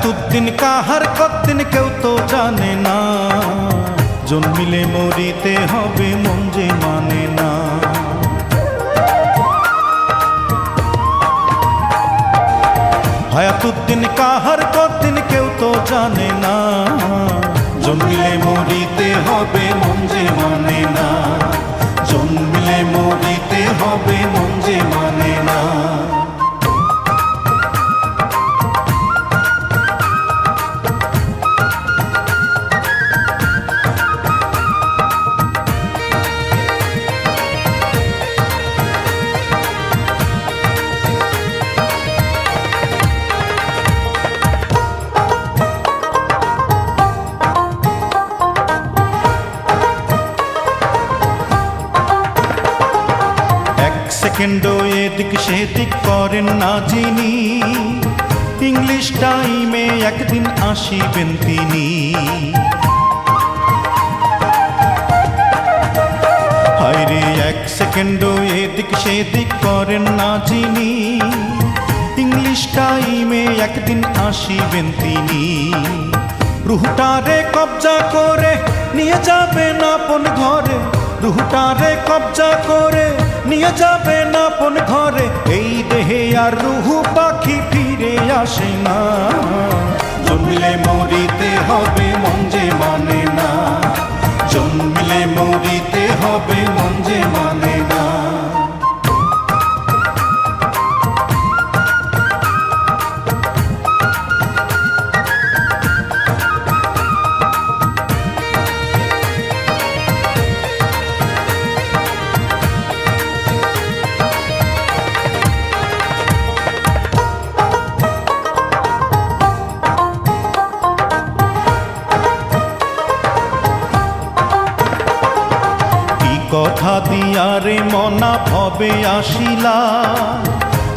হায়াতুদ্দিন কাহার কতদিন কেউ তো জানে না, জন্মিলে মরিতে হবে মন যে মানে না। হায়াতুদ্দিন কাহার কতদিন কেউ তো জানে না, জন্মিলে মরিতে হবে মন যে মানে না, জন্মিলে মরিতে হবে মন যে মানে না। সেকেন্ডও এদিক সেদিক করেন না যিনি, ইংলিশ টাইমে একদিন আসিবেন তিনি। হায়রে এক সেকেন্ডও এদিক সেদিক করেন না যিনি, ইংলিশ টাইমে একদিন আসিবেন তিনি। রুহটারে কবজা করে নিয়ে যাবেন আপন ঘরে, রুহটারে কবজা করে নিয়ে যাবেন আপন ঘরে। এই দেহে আর রুহু পাখি ফিরে আসে না, জন্মিলে মরিতে হবে মন যে মানে না, জন্মিলে মরিতে হবে মন যে মানে না। কথা দিয়ারে মনা ভবে আসিলা,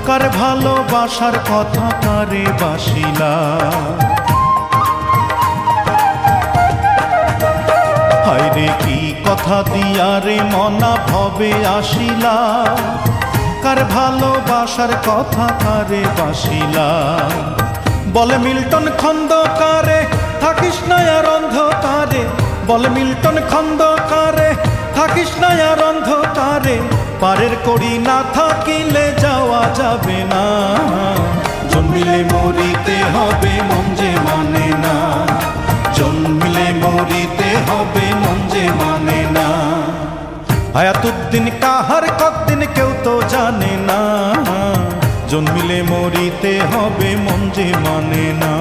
কার ভালোবাসার কথা কারে বাসিলা। হায়রে কি কথা দিয়ারে মনা ভবে আসিলা, কার ভালোবাসার কথা কারে বাসিলা। বলে মিল্টন খন্দকারে থাকিস না আর অন্ধকারে, বলে মিল্টন খন্দকারে থাকিস না আর অন্ধকারে। পারের করি না থাকিলে যাওয়া যাবে না, জন্মিলে মরিতে হবে মন যে মানে না, জন্মিলে মরিতে হবে মন যে মানে না। হায়াতুদ্দিন কাহার কতদিন কেউ তো জানে না, জন্মিলে মরিতে হবে মন যে মানে না।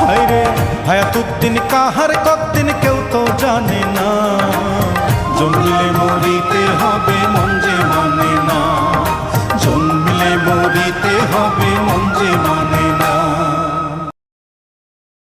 হায়রে হায়াতুদ্দিন কাহার কতদিন কেউ তো জানে না, জন্মিলে মরিতে হবে মন